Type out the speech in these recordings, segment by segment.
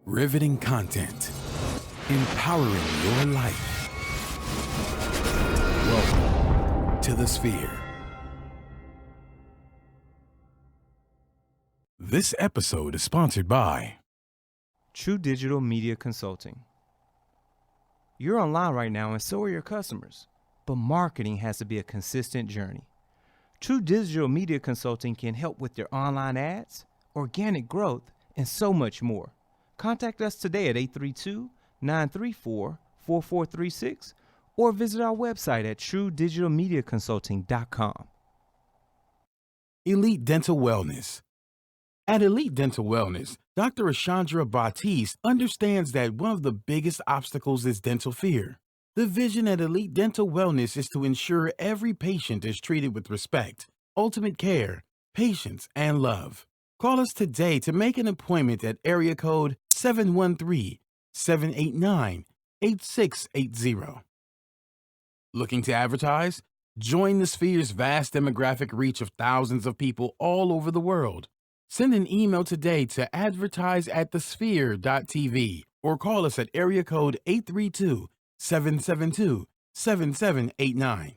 Riveting content. Empowering your life. Welcome to the Sphere. This episode is sponsored by True Digital Media Consulting. You're online right now and so are your customers, but marketing has to be a consistent journey. True Digital Media Consulting can help with your online ads, organic growth, and so much more. Contact us today at 832-934-4436 or visit our website at truedigitalmediaconsulting.com. Elite Dental Wellness. At Elite Dental Wellness, Dr. Ashandra Batiste understands that one of the biggest obstacles is dental fear. The vision at Elite Dental Wellness is to ensure every patient is treated with respect, ultimate care, patience, and love. Call us today to make an appointment at area code 713-789-8680. Looking to advertise? Join the Sphere's vast demographic reach of thousands of people all over the world. Send an email today to advertise@thesphere.tv or call us at area code 832-772-7789.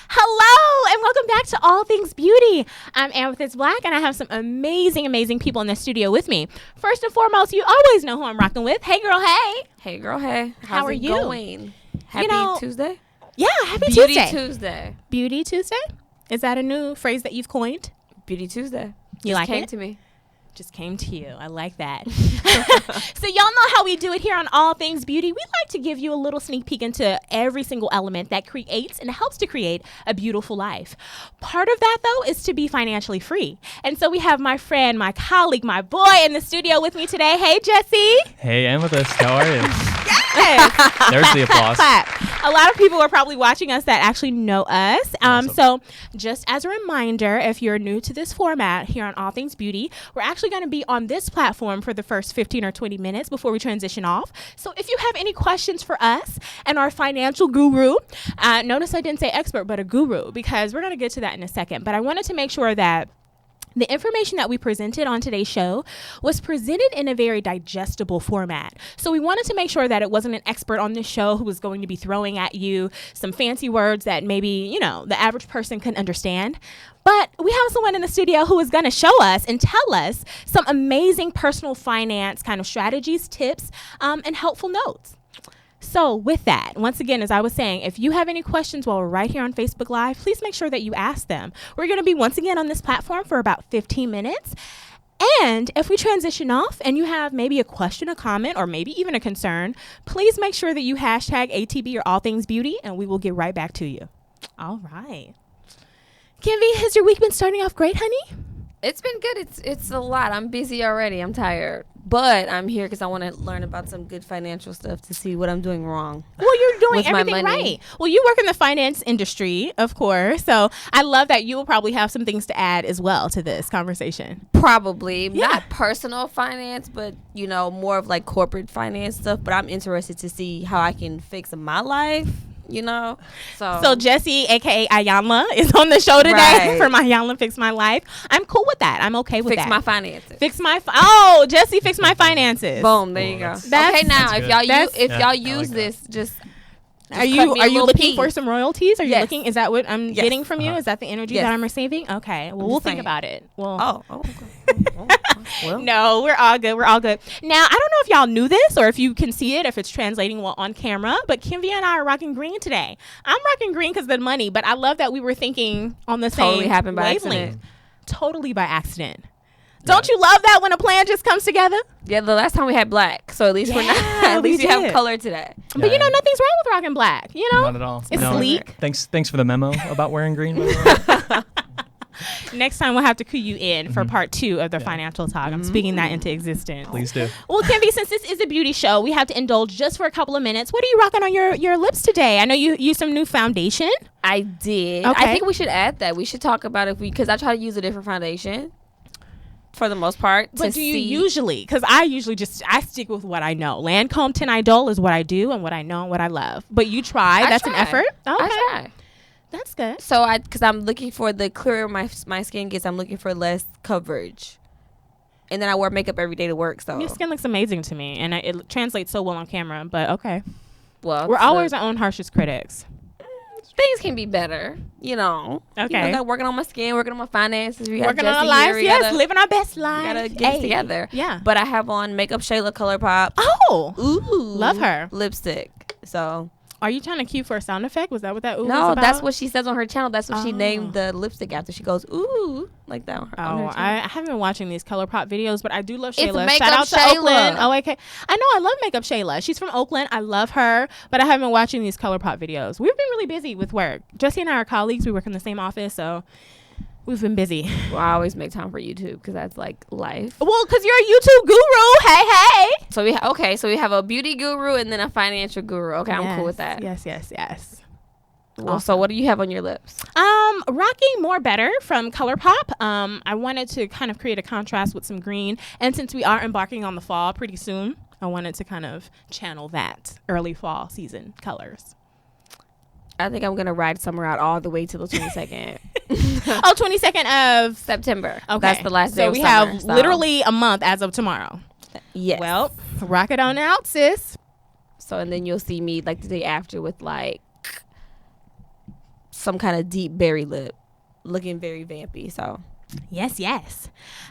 Hello and welcome back to All Things Beauty. I'm Amethyst Black and I have some amazing people in the studio with me. First and foremost, you always know who I'm rocking with. Hey girl, hey. Hey girl, hey. How are you? Going? Happy Tuesday? Yeah, happy Beauty Tuesday. Tuesday. Beauty Tuesday? Is that a new phrase that you've coined? Beauty Tuesday. You Just like came it? to me. Just came to you. I like that. So y'all know how we do it here on All Things Beauty. We like to give you a little sneak peek into every single element that creates and helps to create a beautiful life. Part of that, though, is to be financially free. And so we have my friend, my colleague, my boy in the studio with me today. Hey, Jesse. Hey, Amethyst, how are you? Yes. There's the applause. Clap. A lot of people are probably watching us that actually know us. Awesome. So just as a reminder, if you're new to this format here on All Things Beauty, we're actually going to be on this platform for the first 15 or 20 minutes before we transition off. So if you have any questions for us and our financial guru, notice I didn't say expert, but a guru, because we're going to get to that in a second. But I wanted to make sure that the information that we presented on today's show was presented in a very digestible format. So we wanted to make sure that it wasn't an expert on this show who was going to be throwing at you some fancy words that maybe, the average person couldn't understand. But we have someone in the studio who is going to show us and tell us some amazing personal finance kind of strategies, tips, and helpful notes. So with that, once again, as I was saying, if you have any questions while we're right here on Facebook Live, please make sure that you ask them. We're going to be once again on this platform for about 15 minutes. And if we transition off and you have maybe a question, a comment, or maybe even a concern, please make sure that you hashtag ATB or All Things Beauty, and we will get right back to you. All right. Kimby, has your week been starting off great, honey? It's been good. It's a lot. I'm busy already. I'm tired. But I'm here because I want to learn about some good financial stuff to see what I'm doing wrong. Well, you're doing with my everything money. right. Well, you work in the finance industry, of course. So I love that you will probably have some things to add as well to this conversation. Probably. Yeah. Not personal finance, but, more of like corporate finance stuff. But I'm interested to see how I can fix my life. So Jesse, aka Ayanla, is on the show today Right. for my Ayanla Fix My Life. I'm cool with that. I'm okay with Fix that. my finances. Jesse, fix my finances. Boom, there you go. That's- Okay, now That's if good. y'all I use like this, just Are you cut me a little looking piece. for some royalties? Are you Yes. looking? Is that what I'm Yes. getting from you? Is that the energy Yes. that I'm receiving? Okay. Well, we'll think saying. about it. Well, okay. Well, no, we're all good. We're all good. Now, I don't know if y'all knew this or if you can see it, if it's translating well on camera, but Kimvia and I are rocking green today. I'm rocking green because of the money, but I love that we were thinking on the Totally same happened by wavelength. accident. Totally by accident. Don't you love that when a plan just comes together? Yeah, the last time we had black, so at least we're not. At we least you have did. color today. But you know, nothing's wrong with rocking black. You know, Not at all. It's No. sleek. Thanks for the memo about wearing green. by the way. Next time we'll have to cue you in for part 2 of the financial talk. I'm speaking that into existence. Please do. Well, Kimby, since this is a beauty show, we have to indulge just for a couple of minutes. What are you rocking on your lips today? I know you used some new foundation. I did. Okay. I think we should add that. We should talk about because I try to use a different foundation for the most part. But do you usually? Because I usually I stick with what I know. Lancome Tinidol is what I do and what I know and what I love. But you try. That's an effort. Okay. I try. That's good. So because I'm looking for the clearer my skin gets, I'm looking for less coverage. And then I wear makeup every day to work. So Your skin looks amazing to me, and it translates so well on camera. But okay, well, we're always our own harshest critics. things can be better. You know. Okay. You know, working on my skin, working on my finances. We got Working on Jesse our lives, here. We yes, gotta- living our best we lives. gotta get it together. Yeah. But I have on Makeup Shayla ColourPop. Oh, Ooh, love her. lipstick. So Are you trying to cue for a sound effect? Was that what that ooh was no, about? that's what she says on her channel. That's what she Oh. named the lipstick after. She goes ooh like that on her Oh, channel. I haven't been watching these ColourPop videos, but I do love It's Shayla. Makeup Shout out to Shayla. Oakland. Oh, okay. I know I love Makeup Shayla. She's from Oakland. I love her, but I haven't been watching these ColourPop videos. We've been really busy with work. Jesse and I are colleagues. We work in the same office, so we've been busy. Well, I always make time for YouTube because that's like life. Well, because you're a YouTube guru. Hey, hey. So we have a beauty guru and then a financial guru. Okay, I'm cool with that. Yes. Well, so what do you have on your lips? Rocking More Better from ColourPop. I wanted to kind of create a contrast with some green, and since we are embarking on the fall pretty soon, I wanted to kind of channel that early fall season colors. I think I'm gonna ride summer out all the way till the 22nd Oh, 22nd of September. Okay. That's the last day. So of we summer, have so- literally a month as of tomorrow. yes. Well, rock it on out, sis. So and then you'll see me like the day after with like some kind of deep berry lip, looking very vampy. So Yes.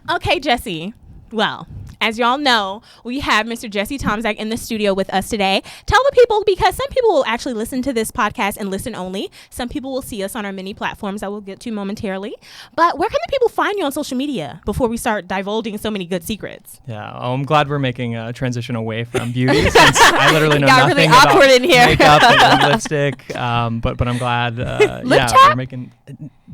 Okay, Jesse. Well, as y'all know, we have Mr. Jesse Tomczak in the studio with us today. Tell the people, because some people will actually listen to this podcast and listen only. Some people will see us on our many platforms that we'll get to momentarily. But where can the people find you on social media before we start divulging so many good secrets? Yeah, I'm glad we're making a transition away from beauty since I literally know got nothing really awkward about in here. makeup and lipstick. But I'm glad. Yeah, chap? we're making.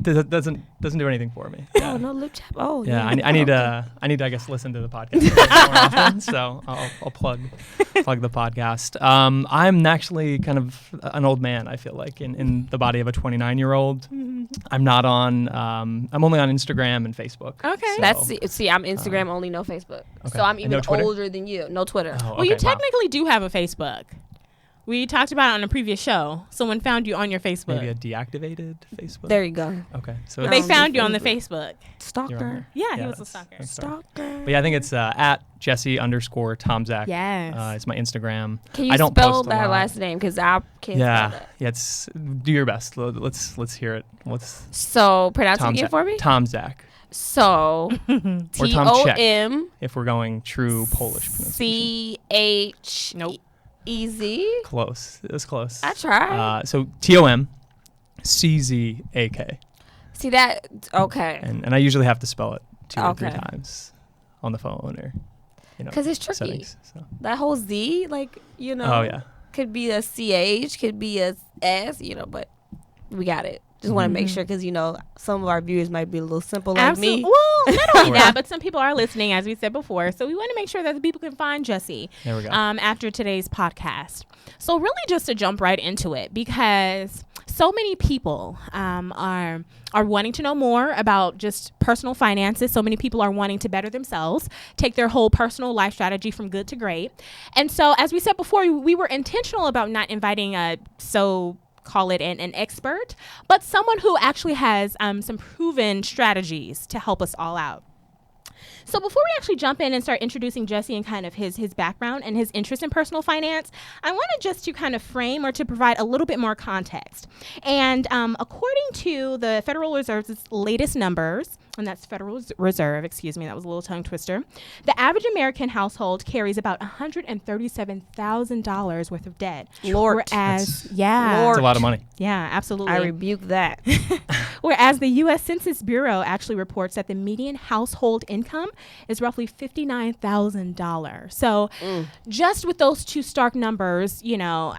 It doesn't do anything for me. Yeah. oh no lip chap. Oh Yeah, yeah. I need to I guess listen to the podcast more often. So I'll plug the podcast. I'm actually kind of an old man. I feel like in the body of a 29-year-old. I'm not on. I'm only on Instagram and Facebook. Okay. So- That's see, I'm Instagram only, no Facebook. Okay. So I'm And even no Twitter? older than you. No Twitter. Oh, Well, you okay, wow. technically do have a Facebook. We talked about it on a previous show. Someone found you on your Facebook. Maybe a deactivated Facebook. There you go. Okay, so They it's- found you on the Facebook. Facebook. you're on Stalker. there. Yeah, he was a that's- stalker. that's fair. Stalker. But yeah, I think it's at Jesse_Tomczak. Yes. It's my Instagram. Can you I don't spell post a that lot. last name? Because I can't Yeah, spell that. yeah. It's do your best. Let's hear it. What's So pronounce it again Tomczak? for me. Tomczak. So Or T O Tomczak, M if we're going true Polish pronunciation. C H Nope. E Z. Close. It's close. I tried. So TOMCZAK, See that? Okay. and I usually have to spell it 2 or 3 Okay. times on the phone or Because it's tricky. settings. So. That whole Z, like, you know, Oh yeah. could be a CH, could be a S, you know, but we got it. Just want to make sure because, you know, some of our viewers might be a little simple like me. Well, not only Sure. that, but some people are listening, as we said before. So we want to make sure that the people can find Jesse There we go. after today's podcast. So really just to jump right into it, because so many people are wanting to know more about just personal finances. So many people are wanting to better themselves, take their whole personal life strategy from good to great. And so as we said before, we were intentional about not inviting call it an expert, but someone who actually has some proven strategies to help us all out. So before we actually jump in and start introducing Jesse and kind of his background and his interest in personal finance, I wanted just to kind of frame or to provide a little bit more context. And according to the Federal Reserve's latest numbers, and that's Federal Reserve, excuse me, that was a little tongue twister. The average American household carries about $137,000 worth of debt. Lord. Whereas, That's a lot of money. Yeah, absolutely. I rebuke that. Whereas the U.S. Census Bureau actually reports that the median household income is roughly $59,000. So just with those two stark numbers, you know,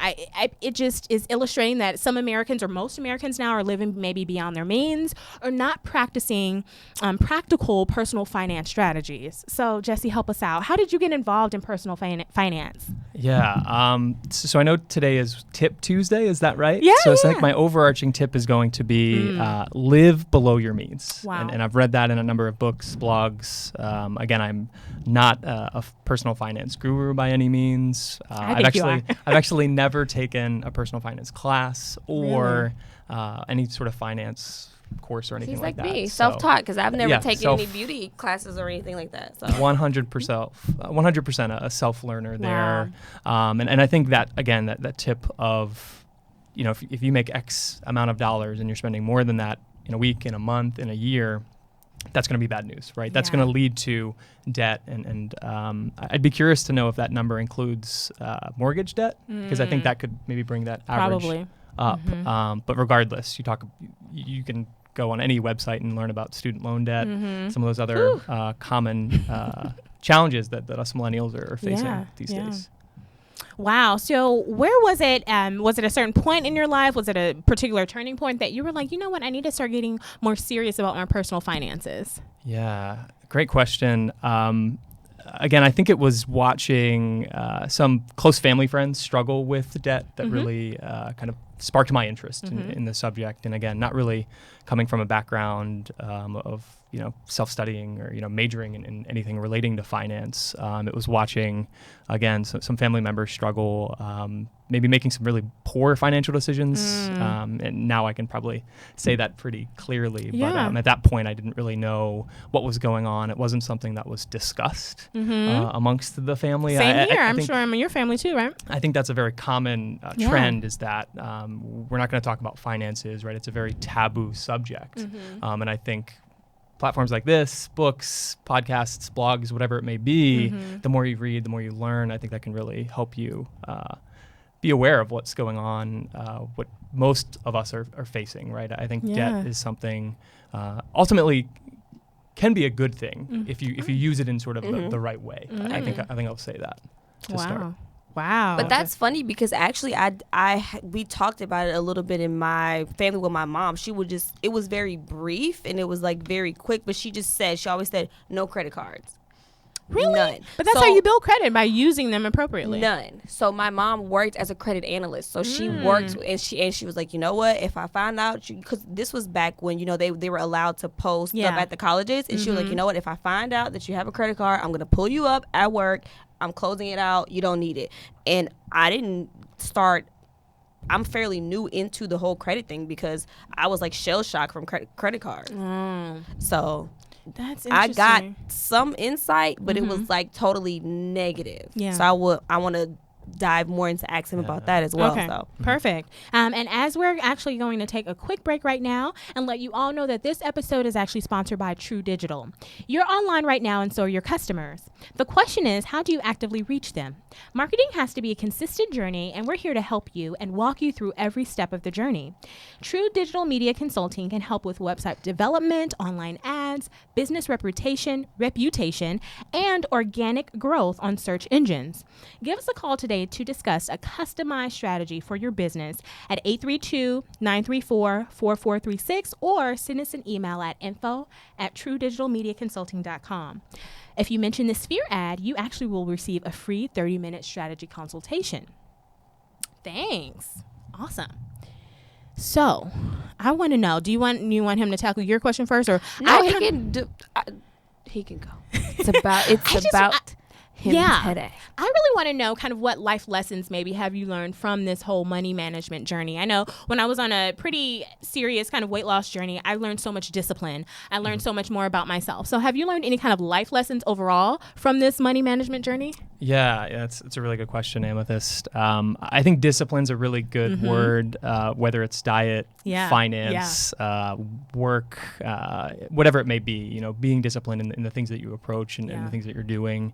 it just is illustrating that some Americans or most Americans now are living maybe beyond their means or not practicing practical personal finance strategies. So Jesse, help us out. How did you get involved in personal finance? Yeah. So I know today is Tip Tuesday. Is that right? Yeah. So I think my overarching tip is going to be live below your means. Wow. And I've read that in a number of books, blogs. Again, I'm not a personal finance guru by any means. I think you are. I've actually never taken a personal finance class or any sort of finance course or anything He's like like that. me, So, self-taught, because I've never yeah, taken any beauty classes or anything like that. So 100% a self-learner there. And I think that, again, that tip of, you know, if you make X amount of dollars and you're spending more than that in a week, in a month, in a year, that's going to be bad news, right? That's going to lead to debt. And I'd be curious to know if that number includes mortgage debt, because I think that could maybe bring that average up. But regardless, you can go on any website and learn about student loan debt, some of those other common challenges that us millennials are facing these days. Wow. So where was it? Was it a certain point in your life? Was it a particular turning point that you were like, you know what, I need to start getting more serious about my personal finances? Yeah, great question. Again, I think it was watching some close family friends struggle with debt that really kind of sparked my interest in the subject. And again, not really coming from a background of, you know, self-studying or, you know, majoring in anything relating to finance. It was watching, again, some family members struggle, maybe making some really poor financial decisions. And now I can probably say that pretty clearly. Yeah. But at that point, I didn't really know what was going on. It wasn't something that was discussed amongst the family. Same here. I'm think, sure I'm in your family too, right? I think that's a very common trend, is that we're not going to talk about finances, right? It's a very taboo subject. And I think platforms like this, books, podcasts, blogs, whatever it may be, the more you read, the more you learn, I think that can really help you be aware of what's going on, what most of us are facing, right? I think debt is something ultimately can be a good thing if you use it in sort of the right way. I think I'll say that to start. Wow. But that's funny, because actually we talked about it a little bit in my family with my mom. It was very brief and it was like very quick, but she always said no credit cards. Really? None. But that's how you build credit, by using them appropriately. None. So my mom worked as a credit analyst. So she worked, and she was like, you know what? If I find out, because this was back when, you know, they were allowed to post stuff at the colleges, and she was like, you know what? If I find out that you have a credit card, I'm gonna pull you up at work. I'm closing it out. You don't need it. And I didn't start. I'm fairly new into the whole credit thing because I was like shell shocked from credit cards. So that's I interesting. got some insight, but it was like totally negative. Yeah. So I want to dive more into asking him about that as well. Okay, So perfect. And as we're actually going to take a quick break right now and let you all know that this episode is actually sponsored by True Digital. You're online right now, and so are your customers. The question is, how do you actively reach them? Marketing has to be a consistent journey, and we're here to help you and walk you through every step of the journey. True Digital Media Consulting can help with website development, online ads, business reputation, and organic growth on search engines. Give us a call today to discuss a customized strategy for your business at 832-934-4436, or send us an email at info@truedigitalmediaconsulting.com. If you mention the Sphere ad, you actually will receive a free 30-minute strategy consultation. Thanks. Awesome. So, I want to know, do you want him to tackle your question first, or no, he can go. It's about him today. I really want to know kind of what life lessons maybe have you learned from this whole money management journey. I know when I was on a pretty serious kind of weight loss journey, I learned so much discipline. I learned so much more about myself. So have you learned any kind of life lessons overall from this money management journey? Yeah, it's a really good question, Amethyst. I think discipline's a really good word, whether it's diet, finance, work, whatever it may be. You know, being disciplined in the things that you approach and the things that you're doing.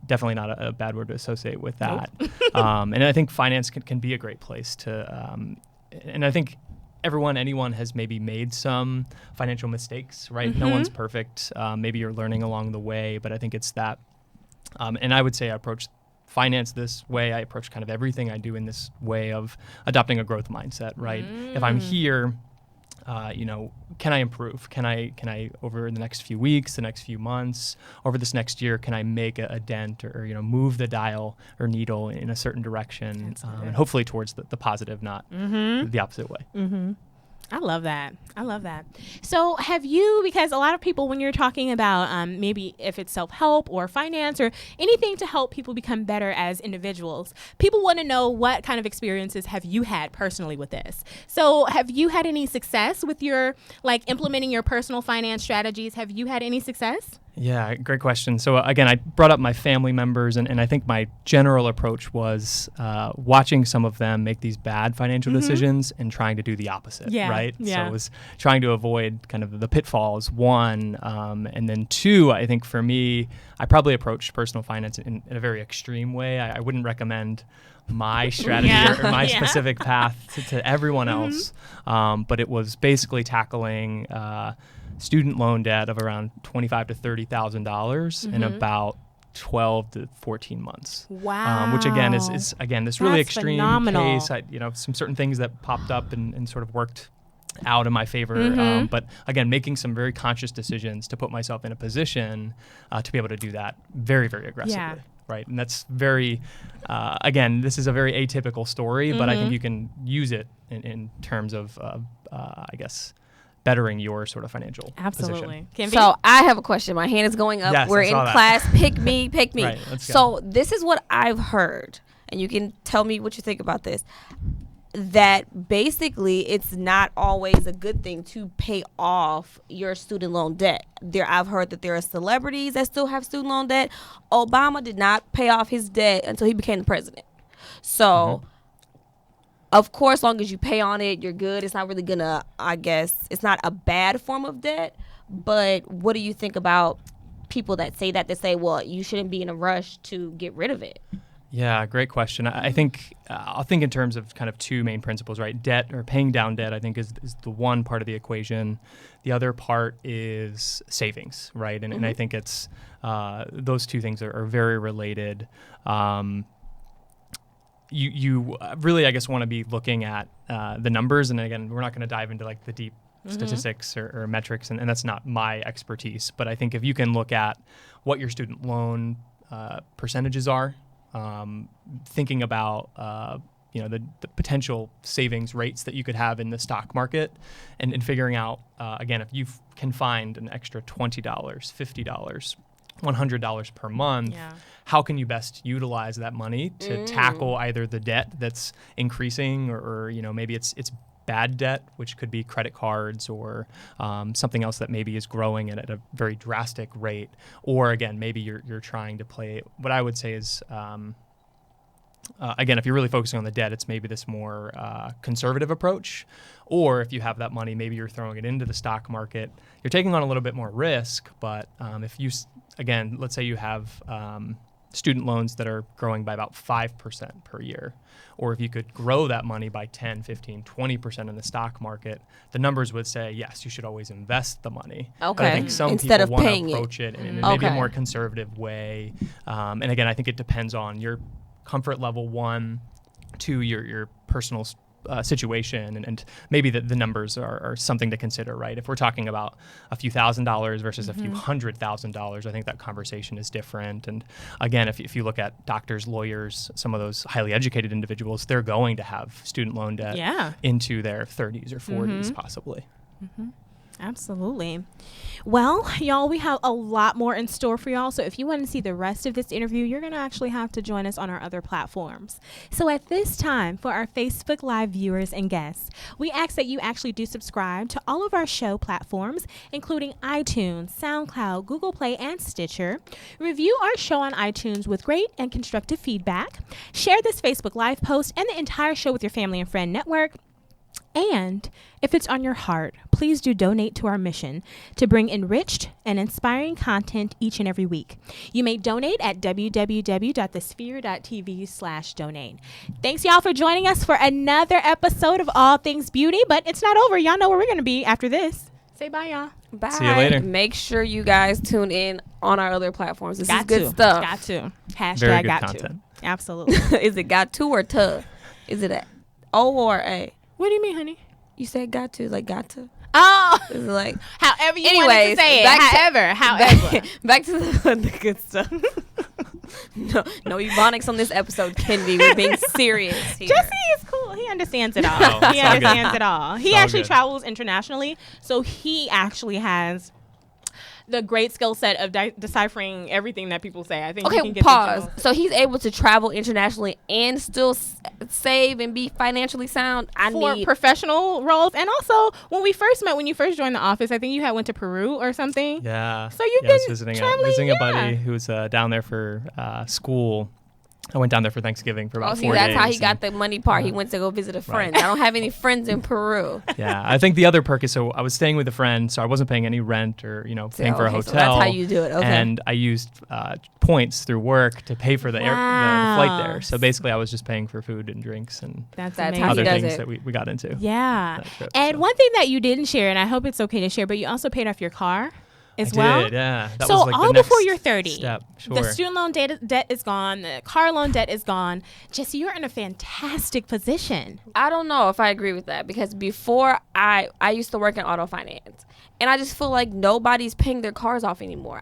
Definitely not a bad word to associate with that. And I think finance can be a great place to, and I think anyone has maybe made some financial mistakes, right? No one's perfect. Maybe you're learning along the way, but I think it's that. And I would say I approach finance this way. I approach kind of everything I do in this way of adopting a growth mindset, right? If I'm here, can I improve? Can I over the next few weeks, the next few months, over this next year, can I make a dent or move the dial or needle in a certain direction, and hopefully towards the positive, not the opposite way. I love that. So have you, because a lot of people, when you're talking about maybe if it's self-help or finance or anything to help people become better as individuals, people want to know what kind of experiences have you had personally with this. So have you had any success with your, implementing your personal finance strategies? Have you had any success? Yeah, great question. So again, I brought up my family members, and I think my general approach was watching some of them make these bad financial decisions and trying to do the opposite, right? So it was trying to avoid kind of the pitfalls, one, and then two, I think for me, I probably approached personal finance in a very extreme way. I wouldn't recommend my strategy or my specific path to everyone else, but it was basically tackling student loan debt of around $25,000 to $30,000 in about 12 to 14 months. Wow. Which again is this really extreme phenomenal. case. Some certain things that popped up and sort of worked out in my favor. But again, making some very conscious decisions to put myself in a position to be able to do that very, very aggressively. Yeah. Right. And that's very, again, this is a very atypical story, but I think you can use it in terms of, I guess, bettering your sort of financial Absolutely. position. So I have a question. My hand is going up. Yes, We're I in saw that. class. Pick me. Right, let's go. So this is what I've heard, and you can tell me what you think about this. That basically it's not always a good thing to pay off your student loan debt. I've heard that there are celebrities that still have student loan debt. Obama did not pay off his debt until he became the president. So of course, long as you pay on it, you're good. It's not really gonna, I guess, it's not a bad form of debt. But what do you think about people that say, well, you shouldn't be in a rush to get rid of it? Yeah, great question. I think I'll think in terms of kind of two main principles, right? Debt or paying down debt, I think is the one part of the equation. The other part is savings, right? And I think it's those two things are very related. You really, I guess, want to be looking at the numbers. And again, we're not going to dive into the deep statistics or metrics, and that's not my expertise. But I think if you can look at what your student loan percentages are, thinking about the potential savings rates that you could have in the stock market, and figuring out, again, if you can find an extra $20, $50, $100 per month, how can you best utilize that money to tackle either the debt that's increasing or maybe it's bad debt, which could be credit cards or something else that maybe is growing at a very drastic rate, or again, maybe you're trying to play what I would say is again, if you're really focusing on the debt, it's maybe this more conservative approach. Or if you have that money, maybe you're throwing it into the stock market. You're taking on a little bit more risk, but if you, again, let's say you have student loans that are growing by about 5% per year, or if you could grow that money by 10, 15, 20% in the stock market, the numbers would say, yes, you should always invest the money. Okay. But I think some Instead people of want paying to it. approach it in maybe a more conservative way. And again, I think it depends on your comfort level, one, two, your personal situation, and maybe the numbers are something to consider, right? If we're talking about a few $1,000s versus a few $100,000, I think that conversation is different. And again, if you look at doctors, lawyers, some of those highly educated individuals, they're going to have student loan debt into their 30s or 40s possibly. Absolutely. Well, y'all, we have a lot more in store for y'all. So if you want to see the rest of this interview, you're going to actually have to join us on our other platforms. So at this time, for our Facebook Live viewers and guests, we ask that you actually do subscribe to all of our show platforms, including iTunes, SoundCloud, Google Play, and Stitcher. Review our show on iTunes with great and constructive feedback. Share this Facebook Live post and the entire show with your family and friend network. And if it's on your heart, please do donate to our mission to bring enriched and inspiring content each and every week. You may donate at www.thesphere.tv/donate. Thanks, y'all, for joining us for another episode of All Things Beauty. But it's not over. Y'all know where we're going to be after this. Say bye, y'all. Bye. See you later. Make sure you guys tune in on our other platforms. This is Got good to. stuff. Got to. Hashtag Very good got content. to. Absolutely. Is it got to or to? Is it a O or A? What do you mean, honey? You said got to, like got to. Oh, Is it like however you wanted Anyways, to say it. back to- However. back to the good stuff. No ebonics on this episode, Kendi. We're being serious here. Jesse is cool. He understands it all. Oh, it's He all understands good. it all. He It's all actually good. travels internationally, so he actually has the great skill set of deciphering everything that people say. I think he can Okay, get pause. the general- So he's able to travel internationally and still save and be financially sound. for professional roles. And also, when we first met, when you first joined the office, I think you had went to Peru or something. Yeah. So you've I was been visiting traveling, a buddy yeah. who was down there for school. I went down there for Thanksgiving for about Oh, see, 4 days. that's how he and- got the money part. He went to go visit a friend. I don't have any friends in Peru. Yeah, I think the other perk is, so I was staying with a friend, so I wasn't paying any rent or paying for a Okay, hotel. so that's how you do it. Okay. And I used points through work to pay for the flight Wow. there. So basically, I was just paying for food and drinks and That's That's amazing. how he other does things it. that we got into. Yeah. that trip, And so. one thing that you didn't share, and I hope it's okay to share, but you also paid off your car as I well. did, yeah. That So was like all the before next you're 30. Step. Sure. The student loan debt is gone. The car loan debt is gone. Jesse, you're in a fantastic position. I don't know if I agree with that because before I used to work in auto finance and I just feel like nobody's paying their cars off anymore.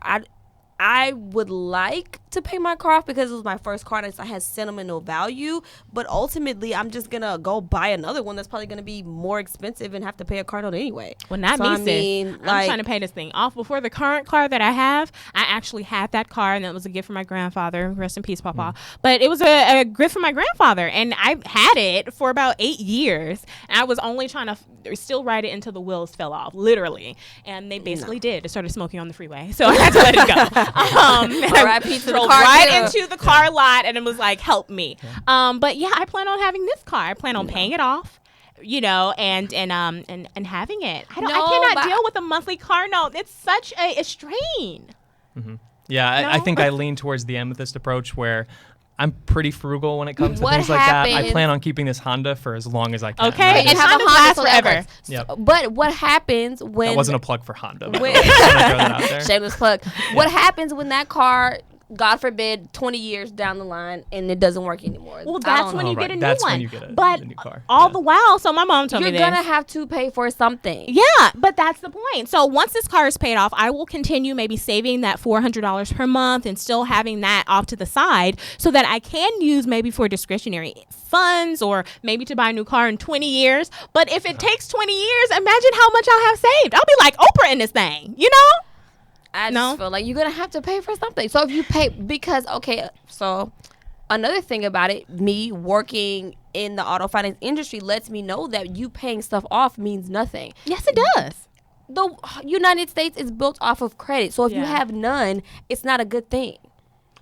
I would like to pay my car off because it was my first car and it has sentimental value, but ultimately I'm just gonna go buy another one that's probably gonna be more expensive and have to pay a car note anyway. Well, not So, me, I sis. mean, I'm like- trying to pay this thing off. Before the current car that I have, I actually had that car, and that was a gift from my grandfather. Rest in peace, Papa. But it was a gift from my grandfather, and I had it for about 8 years. And I was only trying to still ride it until the wheels fell off, literally. And they basically did. It started smoking on the freeway, so I had to let it go. R.I.P. to the drove car right too. into the car lot, and it was like, help me. But yeah, I plan on having this car. I plan on paying it off, and having it. I No, cannot but- deal with a monthly car note. It's such a strain. Yeah, I No? think I lean towards the amethyst approach where I'm pretty frugal when it comes to What things like that. I happens- plan on keeping this Honda for as long as I can. Okay, Right? and And have a Hondas Honda last so that forever. works. Yep. But what happens when That wasn't a plug for Honda. by the When- way. Just wanna throw that out there. shameless plug. What happens when that car, God forbid, 20 years down the line and it doesn't work anymore? Well, I that's don't when know. you Oh, get right. a new That's one. when you get a but new car. all Yeah. the while, so my mom told You're me this. gonna have to pay for something. Yeah, but that's the point. So once this car is paid off, I will continue maybe saving that $400 per month and still having that off to the side so that I can use maybe for discretionary funds or maybe to buy a new car in 20 years. But if it takes 20 years, imagine how much I'll have saved. I'll be like Oprah in this thing, you know? I No. just feel like you're gonna have to pay for something. So if you pay, because okay, so another thing about it, me working in the auto finance industry lets me know that you paying stuff off means nothing. Yes, it does. The United States is built off of credit, so if you Yeah. have none, it's not a good thing.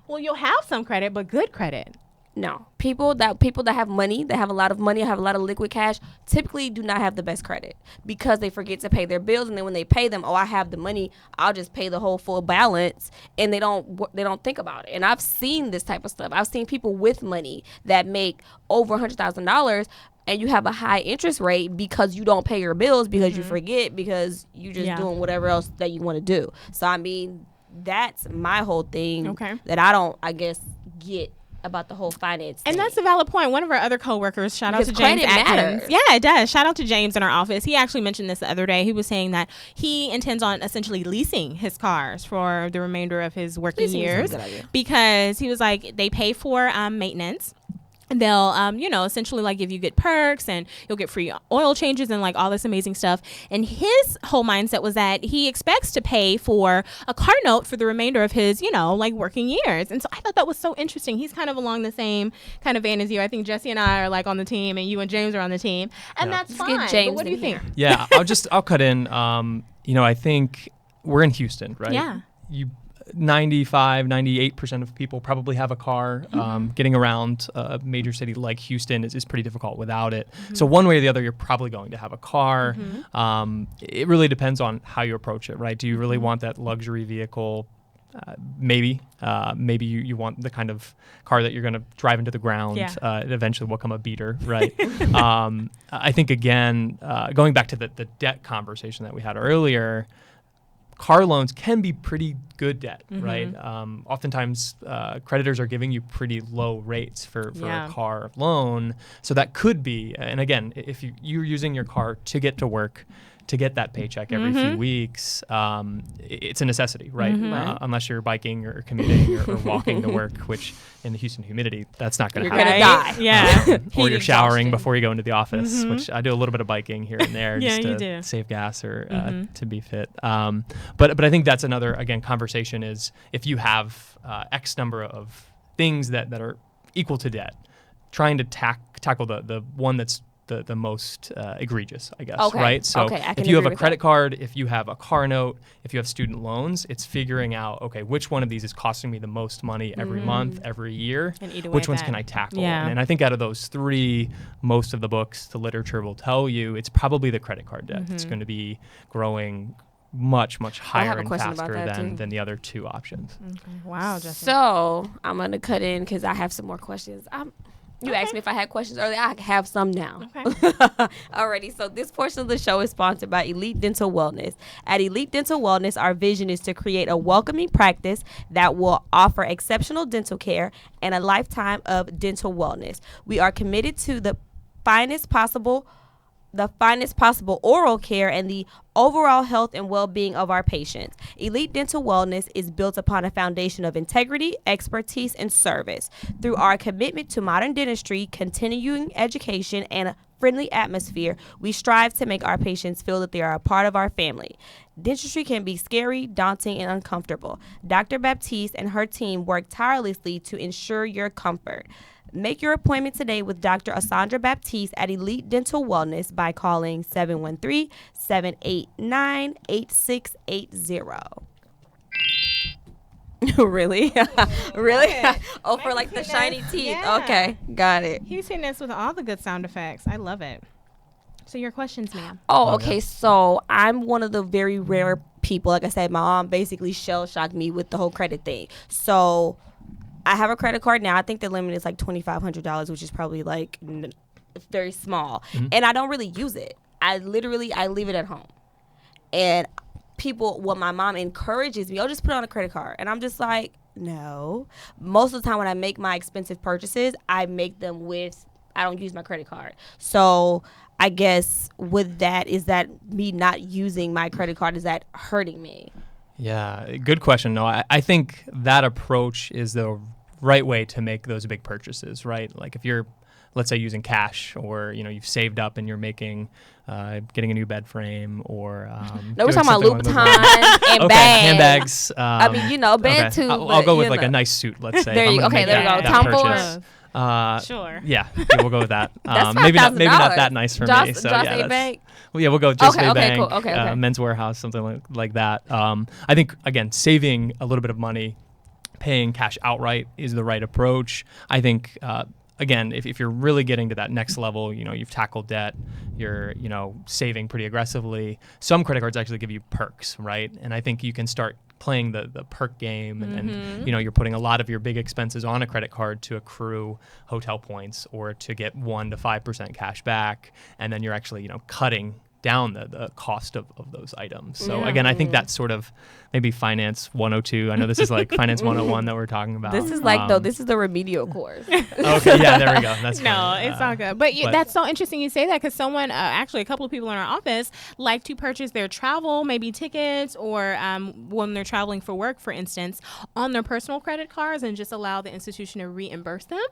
Well, you'll have some credit, but good credit. No, people that have money, that have a lot of money, have a lot of liquid cash, typically do not have the best credit because they forget to pay their bills, and then when they pay them, oh, I have the money, I'll just pay the whole full balance, and they don't think about it. And I've seen this type of stuff. I've seen people with money that make over $100,000, and you have a high interest rate because you don't pay your bills because you forget because you just Yeah. doing whatever else that you want to do. So I mean, that's my whole thing. Okay. That I don't, I guess, get about the whole finance And thing. that's a valid point. One of our other coworkers, shout out Because to James credit Atkins. matters. Yeah, it does. Shout out to James in our office. He actually mentioned this the other day. He was saying that he intends on essentially leasing his cars for the remainder of his working Leasing is a years good idea. because he was like, they pay for maintenance. they'll essentially like give you good perks, and you'll get free oil changes and like all this amazing stuff. And his whole mindset was that he expects to pay for a car note for the remainder of his like working years. And so I thought that was so interesting. He's kind of along the same kind of vein as you. I think Jesse and I are like on the team, and you and James are on the team, and that's fine. Get James but what do you think? Yeah, I'll cut in. I think we're in Houston, right? Yeah. 98% of people probably have a car. Getting around a major city like Houston is pretty difficult without it. So one way or the other, you're probably going to have a car. It really depends on how you approach it, right? Do you really want that luxury vehicle? Maybe you want the kind of car that you're going to drive into the ground. It eventually will become a beater, right? I think, again, going back to the debt conversation that we had earlier, car loans can be pretty good debt, right? Oftentimes, creditors are giving you pretty low rates for a car loan. So that could be, and again, if you're using your car to get to work, to get that paycheck every few weeks, it's a necessity, right? Unless you're biking or commuting or walking to work, which in the Houston humidity, that's not going to happen. You're going to die. Yeah. Or you're showering before you go into the office, which I do a little bit of biking here and there just to save gas or to be fit. But I think that's another, again, conversation is if you have X number of things that are equal to debt, trying to tackle the one that's the most egregious, I guess, right? So if you have a credit card, if you have a car note, if you have student loans, it's figuring out, okay, which one of these is costing me the most money every month, every year, and which ones can I tackle? And I think out of those three, most of the books, the literature will tell you it's probably the credit card debt. It's going to be growing much higher and faster than the other two options. Wow, Jesse. So I'm going to cut in because I have some more questions. You asked me if I had questions earlier. I have some now. Okay. Alrighty. So this portion of the show is sponsored by Elite Dental Wellness. At Elite Dental Wellness, our vision is to create a welcoming practice that will offer exceptional dental care and a lifetime of dental wellness. We are committed to the finest possible oral care and the overall health and well-being of our patients. Elite Dental Wellness is built upon a foundation of integrity, expertise, and service. Through our commitment to modern dentistry, continuing education, and a friendly atmosphere, we strive to make our patients feel that they are a part of our family. Dentistry can be scary, daunting, and uncomfortable. Dr. Baptiste and her team work tirelessly to ensure your comfort. Make your appointment today with Dr. Asandra Baptiste at Elite Dental Wellness by calling 713-789-8680. Really? Really? Oh, for like the shiny teeth. Yeah. Okay, got it. He's hitting us with all the good sound effects. I love it. So your questions, ma'am. Oh, okay. So I'm one of the very rare people. Like I said, my mom basically shell-shocked me with the whole credit thing. So I have a credit card now. I think the limit is like $2,500, which is probably like very small. And I don't really use it. I leave it at home. And my mom encourages me, just put it on a credit card. And I'm just like, no. Most of the time when I make my expensive purchases, I make them I don't use my credit card. So I guess with that, is that me not using my credit card, is that hurting me? Yeah, good question. No, I think that approach is the right way to make those big purchases, right? Like if you're, let's say, using cash, or you've saved up and you're making, getting a new bed frame, or no, we're talking about Louboutin and bags. Handbags. I mean, bed too. I'll go with like a nice suit. Let's say. There we go. Tom Ford. Sure. Yeah, we'll go with that. That's maybe not that nice for me. So yeah, Bank. Well, yeah, we'll go Just okay, Bank, cool. Okay. Men's Warehouse, something like that. I think again, saving a little bit of money, paying cash outright is the right approach. I think again, if you're really getting to that next level, you've tackled debt, you're saving pretty aggressively. Some credit cards actually give you perks, right? And I think you can start playing the perk game, and you're putting a lot of your big expenses on a credit card to accrue hotel points or to get 1 to 5% cash back, and then you're actually cutting down the cost of those items. So again, I think that's sort of maybe finance 102. I know this is like finance 101 that we're talking about. This is like this is the remedial course. Okay, yeah, there we go. That's No, funny. it's all good. But that's so interesting you say that, because someone, actually a couple of people in our office, like to purchase their travel, maybe tickets, or when they're traveling for work, for instance, on their personal credit cards, and just allow the institution to reimburse them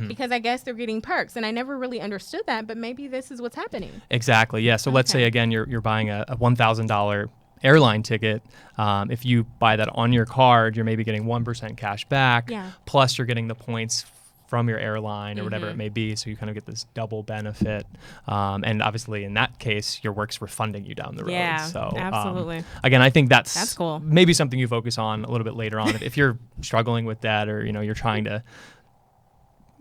because I guess they're getting perks. And I never really understood that, but maybe this is what's happening. Exactly. Yeah. So let's say again you're buying a $1,000 airline ticket. If you buy that on your card, you're maybe getting 1% cash back. Yeah. Plus you're getting the points from your airline or whatever it may be. So you kind of get this double benefit. And obviously in that case, your work's refunding you down the road. Yeah, So absolutely. Again, I think that's cool. maybe something you focus on a little bit later on. If you're struggling with that, or you're trying to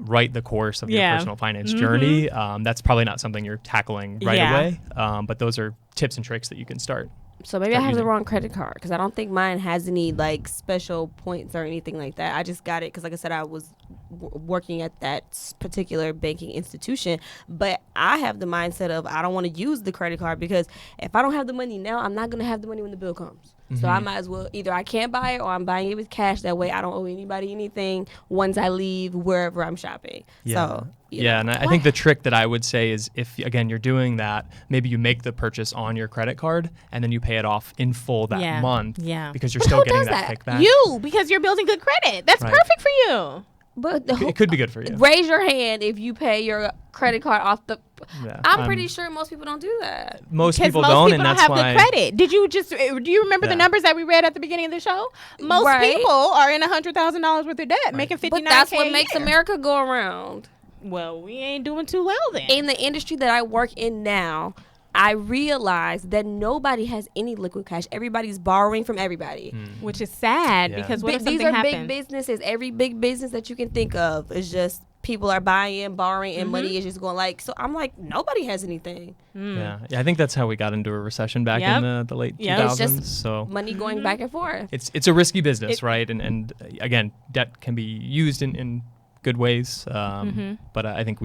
write the course of your personal finance journey, that's probably not something you're tackling right away. But those are tips and tricks that you can start. So maybe I have the wrong credit card, because I don't think mine has any like special points or anything like that. I just got it because, like I said, I was working at that particular banking institution. But I have the mindset of I don't want to use the credit card, because if I don't have the money now, I'm not going to have the money when the bill comes. So I might as well, either I can't buy it or I'm buying it with cash. That way I don't owe anybody anything once I leave wherever I'm shopping. So and I think the trick that I would say is, if again you're doing that, maybe you make the purchase on your credit card and then you pay it off in full that month. Yeah. Because you're But still who getting does that that? kickback. You, because you're building good credit. That's Right. perfect for you. But It could be good for you. raise your hand if you pay your credit card off the. Yeah. I'm pretty sure most people don't do that. Most Because people most don't, people and don't that's have why. good credit. Do you remember the Yeah. numbers that we read at the beginning of the show? Most Right. people are in $100,000 worth of debt, making $59K. But that's what a makes year. America go around. Well, we ain't doing too well then. In the industry that I work in now, I realize that nobody has any liquid cash. Everybody's borrowing from everybody. Which is sad, Yeah. because what if These something are happens? big businesses. Every big business that you can think of is just people are buying, borrowing, and money is just going like. So I'm like, nobody has anything. Yeah, I think that's how we got into a recession back Yep. in the late Yep. 2000s. It's just So money going back and forth. it's a risky business, right? And again, debt can be used in good ways. But I think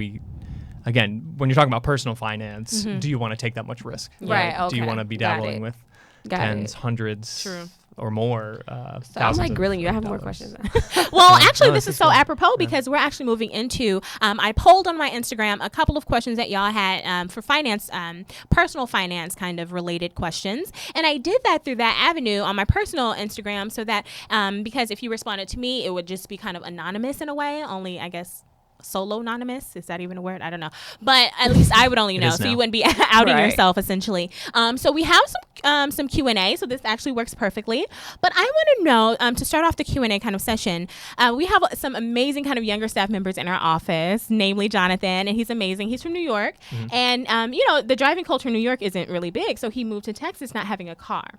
again, when you're talking about personal finance, do you want to take that much risk? Right, Do you okay. want to be Got dabbling it. with Got tens, it. hundreds, True. or more? So I'm thousands like of grilling you. I have more dollars. questions. Well, actually, No, this this is is so good. apropos, because we're actually moving into. I polled on my Instagram a couple of questions that y'all had for finance, personal finance kind of related questions, and I did that through that avenue on my personal Instagram, so that because if you responded to me, it would just be kind of anonymous in a way. Only, I guess, solo anonymous, is that even a word? I don't know, but at least I would only know, is so now. you wouldn't be outing Right. yourself essentially. So we have some Q&A, so this actually works perfectly. But I want to know, to start off the Q&A kind of session, we have some amazing kind of younger staff members in our office, namely Jonathan, and he's amazing. He's from New York, and the driving culture in New York isn't really big, so he moved to Texas not having a car.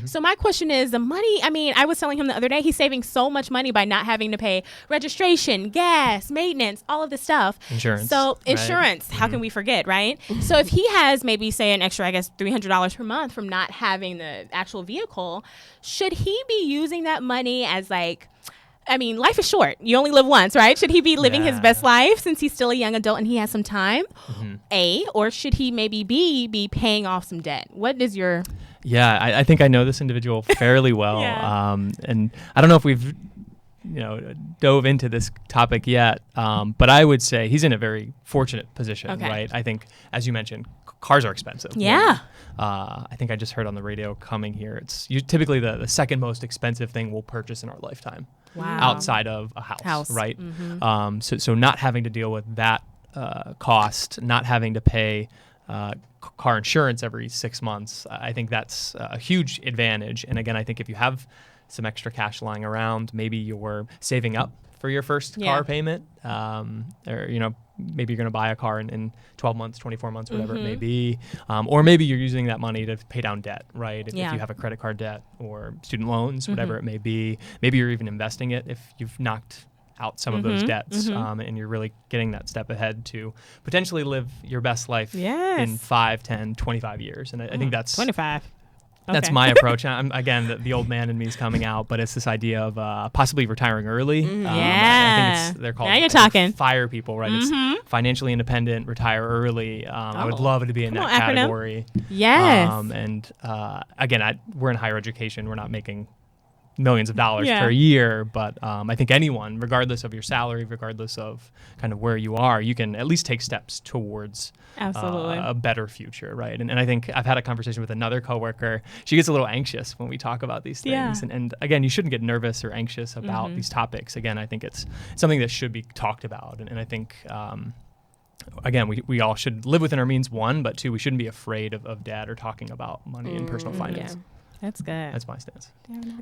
So my question is, the money, I was telling him the other day, he's saving so much money by not having to pay registration, gas, maintenance, all of this stuff. Insurance, So right? insurance, how can we forget, right? So if he has maybe, say, an extra, I guess, $300 per month from not having the actual vehicle, should he be using that money as life is short. You only live once, right? Should he be living his Yeah. best life since he's still a young adult and he has some time? Or should he maybe be paying off some debt? What is your... Yeah, I think I know this individual fairly well. Yeah. And I don't know if we've dove into this topic yet, but I would say he's in a very fortunate position, Okay. right? I think, as you mentioned, cars are expensive. Yeah. I think I just heard on the radio coming here, it's typically the second most expensive thing we'll purchase in our lifetime. Wow. Outside of a house. Right? So not having to deal with that cost, not having to pay car insurance every 6 months, I think that's a huge advantage. And again, I think if you have some extra cash lying around, maybe you're saving up for your first car payment, or maybe you're going to buy a car in 12 months, 24 months, whatever it may be, or maybe you're using that money to pay down debt, right? If you have a credit card debt or student loans, whatever it may be, maybe you're even investing it if you've knocked out some of those debts, and you're really getting that step ahead to potentially live your best life in 5, 10, 25 years. And I think that's 25. That's my approach. I'm, again, the old man in me is coming out, but it's this idea of possibly retiring early. I think they're called now you're talking. FIRE people, right? It's financially independent, retire early. I would love to be in that category. Yes. Again, we're in higher education. We're not making millions of dollars per year, but I think anyone, regardless of your salary, regardless of kind of where you are, you can at least take steps towards a better future, right? And I think I've had a conversation with another coworker. She gets a little anxious when we talk about these things. And again, you shouldn't get nervous or anxious about these topics. Again, I think it's something that should be talked about. And I think, again, we all should live within our means, one, but two, we shouldn't be afraid of debt or talking about money and personal finance. Yeah. That's good. That's my stance.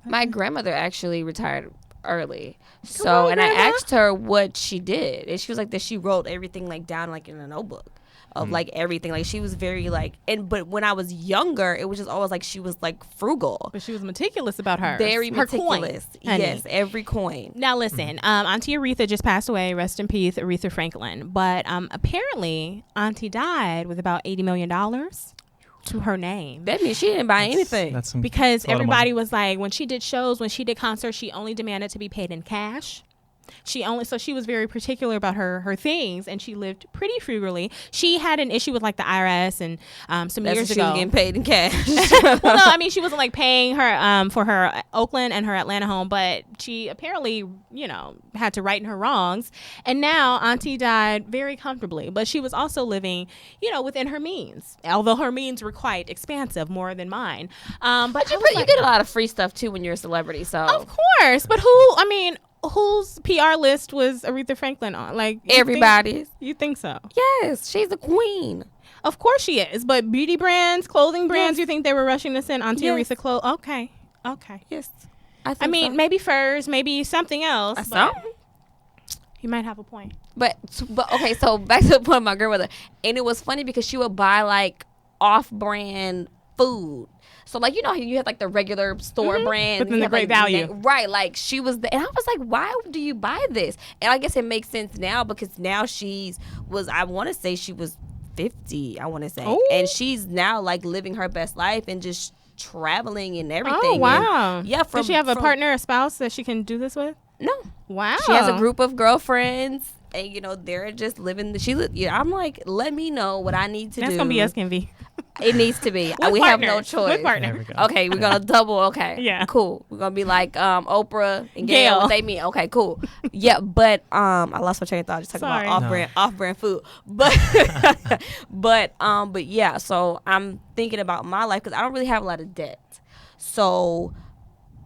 My grandmother actually retired early. So, and I asked her what she did. And she was like that she wrote everything like down like in a notebook of like everything. Like she was very like, but when I was younger, it was just always like she was like frugal. But she was meticulous about her. Very her meticulous. Coin, yes, every coin. Now listen, Auntie Aretha just passed away. Rest in peace, Aretha Franklin. But apparently, Auntie died with about $80 million to her name. That means she didn't buy anything. Because everybody was like, when she did shows, when she did concerts, she only demanded to be paid in cash. She was very particular about her things, and she lived pretty frugally. She had an issue with like the IRS and some years ago. She was getting paid in cash. Well, no, I mean she wasn't like paying her for her Oakland and her Atlanta home, but she apparently had to right in her wrongs. And now Auntie died very comfortably, but she was also living within her means, although her means were quite expansive, more than mine. But you get a lot of free stuff too when you're a celebrity. So of course, but whose PR list was Aretha Franklin on? Like everybody's. You think so? Yes, she's a queen. Of course she is. But beauty brands, clothing brands, you think they were rushing to send Auntie Aretha clothes? Okay. Yes. I mean, so. Maybe furs, maybe something else. You might have a point. But okay, so back to the point of my grandmother. And it was funny because she would buy like off-brand food. So, like, you had, like, the regular store brand. But then the great value. Right. Like, she was and I was like, why do you buy this? And I guess it makes sense now because now I want to say she was 50, I want to say. Ooh. And she's now, like, living her best life and just traveling and everything. Oh, wow. And, does she have a partner, a spouse that she can do this with? No. Wow. She has a group of girlfriends. And, they're just living. I'm like, let me know what I need to do. That's going to be us, Kenvy. It needs to be. We have no choice. With partner. Okay, we're going to double. Okay. Yeah. Cool. We're going to be like Oprah and Gail. What they mean. Okay, cool. Yeah, but I lost my train of thought just talking about off-brand food. But but yeah, so I'm thinking about my life because I don't really have a lot of debt. So,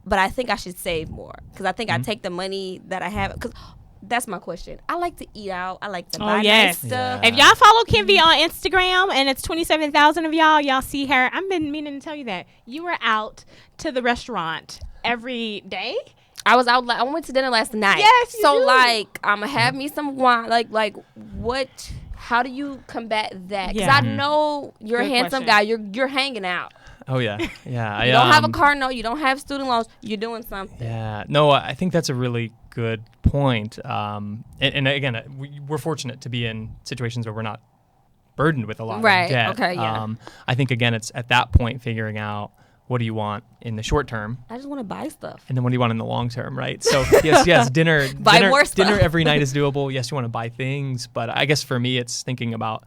but I think I should save more because I think I take the money that I have because that's my question. I like to eat out. I like to buy nice stuff. If y'all follow Kenvy on Instagram and it's 27,000 of y'all see her. I've been meaning to tell you that. You were out to the restaurant every day? I was out. I went to dinner last night. Yes, you so do. Like, I'm gonna have me some wine. Like what? How do you combat that? Because I know you're a handsome guy. You're hanging out. Oh yeah. You don't have a car note. You don't have student loans. You're doing something. Yeah. No, I think that's a really good point. And again, we're fortunate to be in situations where we're not burdened with a lot of debt. Okay. Yeah. I think again, it's at that point figuring out what do you want in the short term. I just want to buy stuff. And then what do you want in the long term, right? So yes, dinner every night is doable. Yes, you want to buy things, but I guess for me, it's thinking about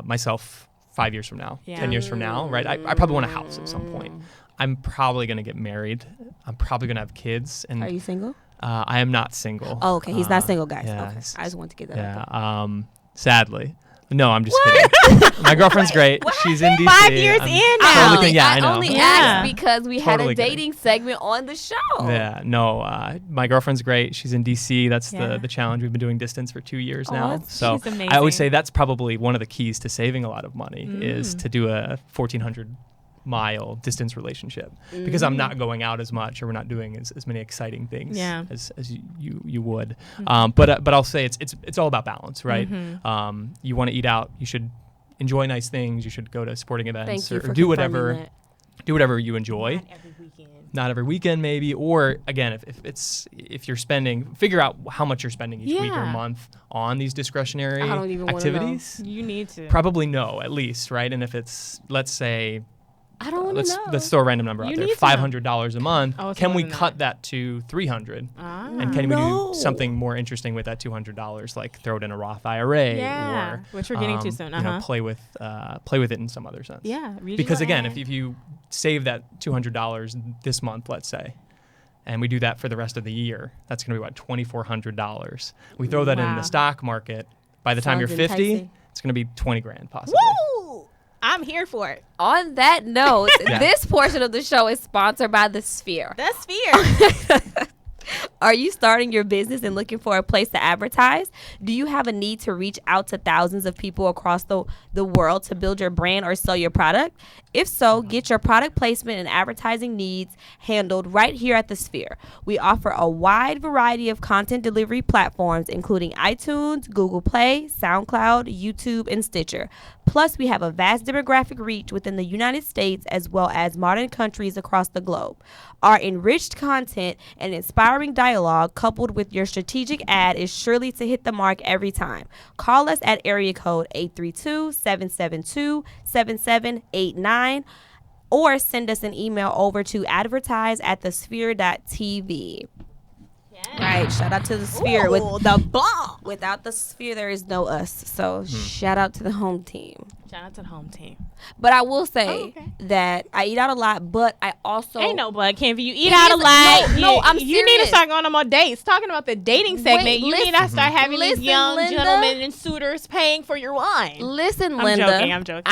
myself 5 years from now, 10 years from now, right? I probably want a house at some point. I'm probably going to get married. I'm probably going to have kids. And are you single? I am not single. Oh, okay. He's not single, guys. Yeah, okay. I just want to get that out there. Sadly. No, I'm just kidding. My girlfriend's great. She's in DC. 5 years in now. I know. I only asked because we had a dating segment on the show. Yeah, no, my girlfriend's great. She's in DC. That's the challenge. We've been doing distance for 2 years now. So she's amazing. I always say that's probably one of the keys to saving a lot of money is to do a 1,400-mile distance relationship because I'm not going out as much or we're not doing as many exciting things as you would. But I'll say it's all about balance, right? You want to eat out, you should enjoy nice things, you should go to sporting events or do whatever you enjoy. Not every weekend maybe, or again if you're spending, figure out how much you're spending each week or month on these discretionary activities. You need to probably know at least, right? And if it's, let's say, I don't want to know. Let's throw a random number out You there. need to know. $500 a month. Oh, it's Can more we than cut that to $300? Ah. And can we No. do something more interesting with that $200, like throw it in a Roth IRA, Yeah, or which we're getting to soon. you know, play with it in some other sense. Yeah, Because again, if you save that $200 this month, let's say, and we do that for the rest of the year, that's going to be what, $2,400. We throw that in Wow. the stock market. By the time Sounds you're 50, enticing. it's going to be 20 grand possibly. Woo! I'm here for it. On that note, Yeah. this portion of the show is sponsored by The Sphere. The Sphere. Are you starting your business and looking for a place to advertise? Do you have a need to reach out to thousands of people across the world to build your brand or sell your product? If so, get your product placement and advertising needs handled right here at The Sphere. We offer a wide variety of content delivery platforms, including iTunes, Google Play, SoundCloud, YouTube, and Stitcher. Plus, we have a vast demographic reach within the United States as well as modern countries across the globe. Our enriched content and inspiring dialogue coupled with your strategic ad is surely to hit the mark every time. Call us at area code 832-772-7789 or send us an email over to advertise@thesphere.tv. Right, shout out to The Sphere. Ooh, the bomb. Without The Sphere, there is no us. So shout out to the home team. Shout out to the home team. But I will say okay. that I eat out a lot, but I also Ain't no but, Canvy. You eat It out a is- lot. no, I'm You need to serious. start going on more dates. Talking about the dating segment, you need to start having these listen, young Linda. gentlemen and suitors paying for your wine. Listen, I'm Linda. joking, I'm joking.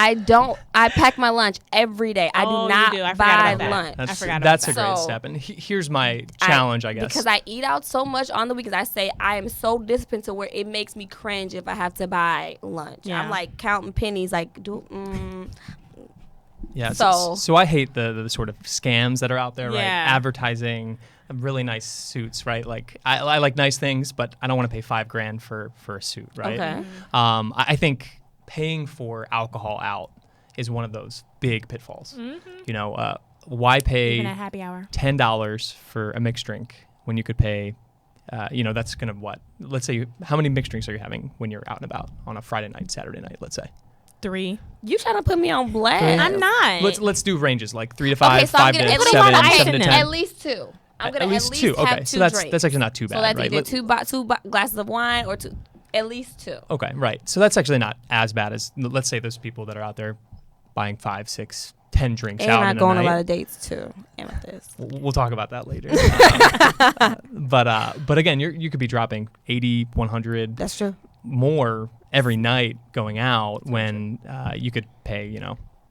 I pack my lunch every day. I Oh, do you not do. I forgot buy about that. lunch. I forgot about That's a that. great So- step. And here's my challenge, I guess. Because I eat out so much on the weekends. I say I am so disciplined to where it makes me cringe if I have to buy lunch. Yeah. I'm like counting pennies, like, Yeah. So- So I hate the sort of scams that are out there, right? Yeah. Advertising really nice suits, right? Like I like nice things, but I don't want to pay $5,000 for a suit, right? Okay. I think paying for alcohol out is one of those big pitfalls. You know, why pay Even at happy hour. $10 for a mixed drink when you could pay? That's gonna what? Let's say how many mixed drinks are you having when you're out and about on a Friday night, Saturday night? Let's say. 3. you trying to put me on blast. I'm not. Let's do ranges like 3 to 5, Okay, so I'm 5 gonna to at 7, least- 7 to At 10. At least 2. I'm gonna at least two. have Okay, 2 so that's drinks. actually not too bad, So that's right? either two glasses of wine or at least 2. Okay, right. So that's actually not as bad as let's say those people that are out there buying 5, 6, 10 drinks And out not in a going on a night. lot of dates too. Amethyst. We'll talk about that later. But again, you could be dropping 80, 100 That's true. more every night going out when you could pay,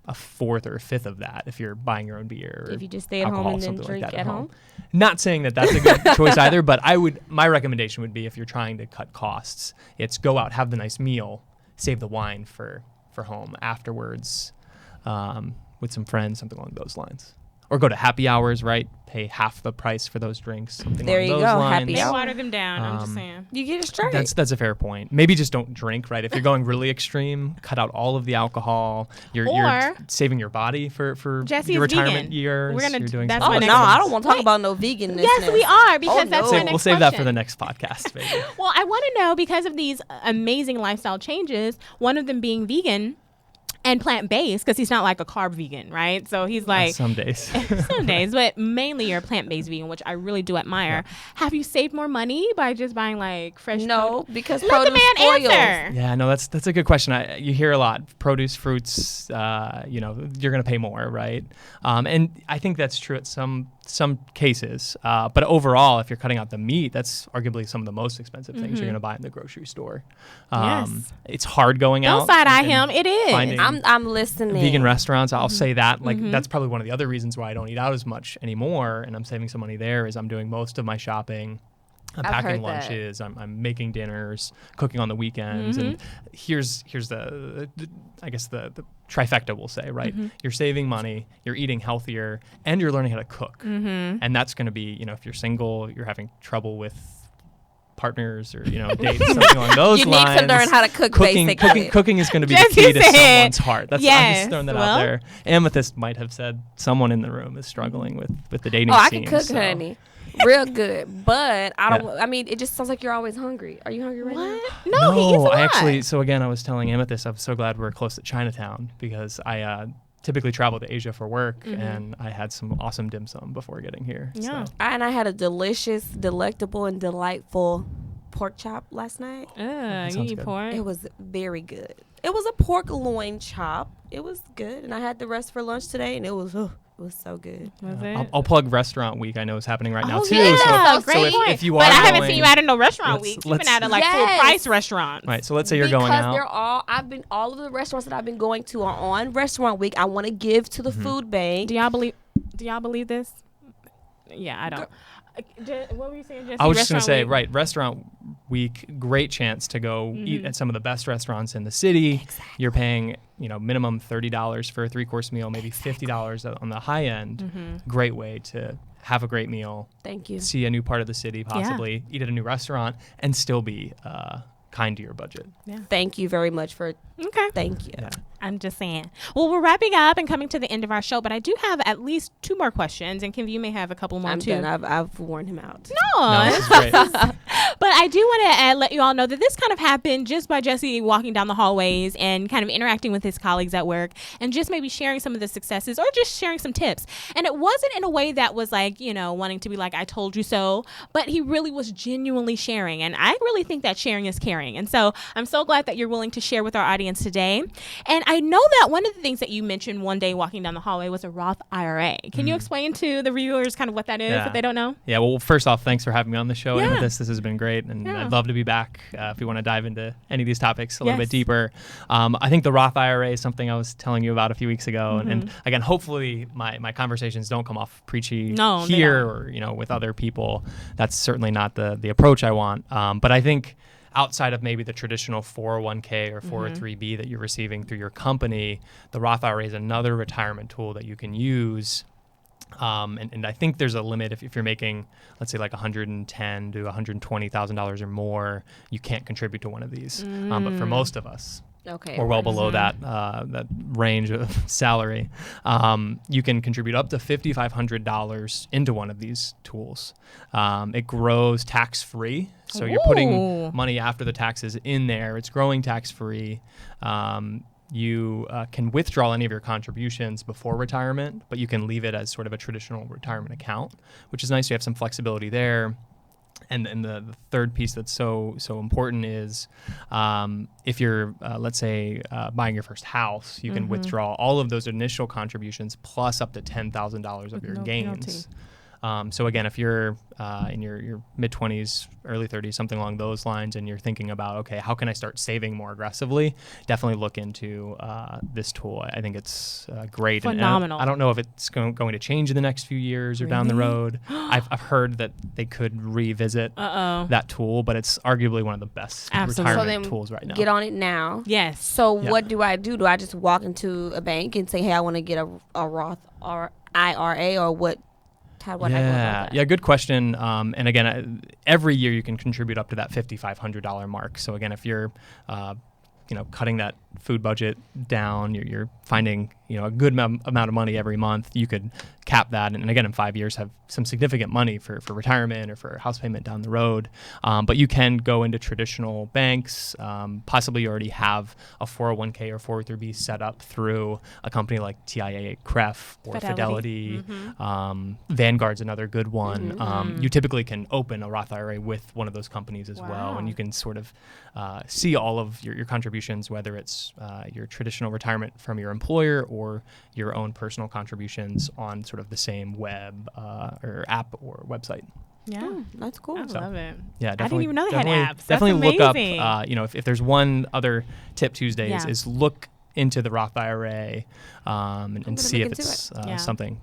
a fourth or a fifth of that if you're buying your own beer. Or If you just stay at alcohol, home and then something drink like that at home. Not saying that that's a good choice either, but my recommendation would be if you're trying to cut costs, it's go out, have the nice meal, save the wine for home afterwards with some friends, something along those lines. Or go to happy hours, right? Pay half the price for those drinks, something There along you those go, lines. happy They hour. water them down. I'm just saying. You get it straight. That's a fair point. Maybe just don't drink, right? If you're going really extreme, cut out all of the alcohol. You're Or- saving your body for Jesse your is retirement vegan. years. We're gonna- You're doing that's oh my something no, next- else. I don't want to talk Wait. about no vegan. Yes, we are, because Oh, that's no. my We'll next save that for question. the next podcast, maybe. Well, I want to know, because of these amazing lifestyle changes, one of them being vegan and plant-based, because he's not like a carb vegan, right? So he's like Some days. some days, but mainly you're a plant-based vegan, which I really do admire. Have you saved more money by just buying like fresh No, because Let the produce man spoils. answer. Yeah, no, that's a good question. You hear a lot, produce, fruits. You're going to pay more, right? And I think that's true at some cases. But overall, if you're cutting out the meat, that's arguably some of the most expensive things you're going to buy in the grocery store. Yes. It's hard going out. Don't side-eye and him. It is. finding I'm listening. vegan restaurants. I'll say that. Like that's probably one of the other reasons why I don't eat out as much anymore, and I'm saving some money there. Is I'm doing most of my shopping. I'm I've packing heard that. lunches. I'm making dinners, cooking on the weekends, and here's the I guess the trifecta, we'll say, right? You're saving money, you're eating healthier, and you're learning how to cook. And that's going to be, if you're single, you're having trouble with partners or dates, something along those You lines. need to learn how to cook, basically. Cooking is going to be Jesse the key to said, someone's heart. I'm yes, just throwing that well. out there. Amethyst might have said someone in the room is struggling with the dating Oh, I scene. can cook, so. honey. Real good. But I don't, Yeah. I mean, it just sounds like you're always hungry. Are you hungry right now? What? No, he eats a lot. I actually. So again, I was telling Amethyst, I'm so glad we're close to Chinatown because I typically travel to Asia for work, and I had some awesome dim sum before getting here. Yeah. So. And I had a delicious, delectable, and delightful pork chop last night. You sounds eat good. pork? It was very good. It was a pork loin chop. It was good, and I had the rest for lunch today, and it was so good. Was it? I'll plug Restaurant Week. I know is happening right now Oh, too. yeah. So Great point. if you are But I haven't going- seen you at no restaurant let's- week. You've been let's- at a, like, full Yes. price restaurants. Right. So let's say you're going Because out. they're all of the restaurants that I've been going to are on Restaurant Week. I want to give to the food bank. Do y'all believe this? Yeah, I don't. What were you saying, Jesse? I was just going Restaurant to say, week? right, Restaurant Week, great chance to go eat at some of the best restaurants in the city. You're paying, minimum $30 for a 3-course meal, maybe $50 on the high end. Great way to have a great meal, Thank you. see a new part of the city, possibly eat at a new restaurant, and still be kind to your budget. Thank you very much for. Okay. Thank you. Yeah. I'm just saying. Well, we're wrapping up and coming to the end of our show, but I do have at least 2 more questions, and Kim, you may have a couple more I'm too. done. I've worn him out. No, this is great. But I do want to let you all know that this kind of happened just by Jesse walking down the hallways and kind of interacting with his colleagues at work and just maybe sharing some of the successes or just sharing some tips. And it wasn't in a way that was like, wanting to be like, I told you so, but he really was genuinely sharing. And I really think that sharing is caring. And so I'm so glad that you're willing to share with our audience today. And I know that one of the things that you mentioned one day walking down the hallway was a Roth IRA. Can you explain to the viewers kind of what that is if they don't know? Yeah, well, first off, thanks for having me on the show. Yeah. And this has been great, and I'd love to be back if you want to dive into any of these topics a little bit deeper. I think the Roth IRA is something I was telling you about a few weeks ago, and again, hopefully my conversations don't come off preachy here or with other people. That's certainly not the approach I want. But I think outside of maybe the traditional 401k or 403b that you're receiving through your company, the Roth IRA is another retirement tool that you can use. And I think there's a limit if you're making, let's say, like $110,000 to $120,000 or more, you can't contribute to one of these. But for most of us, Okay. or well below that range of salary, you can contribute up to $5,500 into one of these tools. It grows tax-free, so you're putting money after the taxes in there. It's growing tax-free. You can withdraw any of your contributions before retirement, but you can leave it as sort of a traditional retirement account, which is nice. You have some flexibility there. And the third piece that's so important is if you're, let's say, buying your first house, you can withdraw all of those initial contributions plus up to $10,000 of your gains. So again, if you're in your mid-20s, early 30s, something along those lines, and you're thinking about, okay, how can I start saving more aggressively? Definitely look into this tool. I think it's great. Phenomenal. And I don't know if it's going to change in the next few years or down the road. I've heard that they could revisit that tool, but it's arguably one of the best retirement tools right now. Get on it now. Yes. So what do I do? Do I just walk into a bank and say, hey, I want to get a Roth or IRA, or what? How do I go about that? Yeah, good question. And again, every year you can contribute up to that $5,500 mark. So again, if you're cutting that food budget down, you're finding a good amount of money every month, you could cap that, and again in 5 years have some significant money for retirement or for a house payment down the road. But you can go into traditional banks. Possibly you already have a 401k or 403b set up through a company like TIAA, CREF, or Fidelity. Vanguard's another good one. You typically can open a Roth IRA with one of those companies as well, and you can sort of see all of your contributions, whether it's your traditional retirement from your employer or your own personal contributions on sort of the same web or app or website. Yeah, that's cool. I love it. Yeah, definitely. I didn't even know they had apps. That's definitely look amazing. up. If there's one other tip Tuesday is look into the Roth IRA and see if it's something.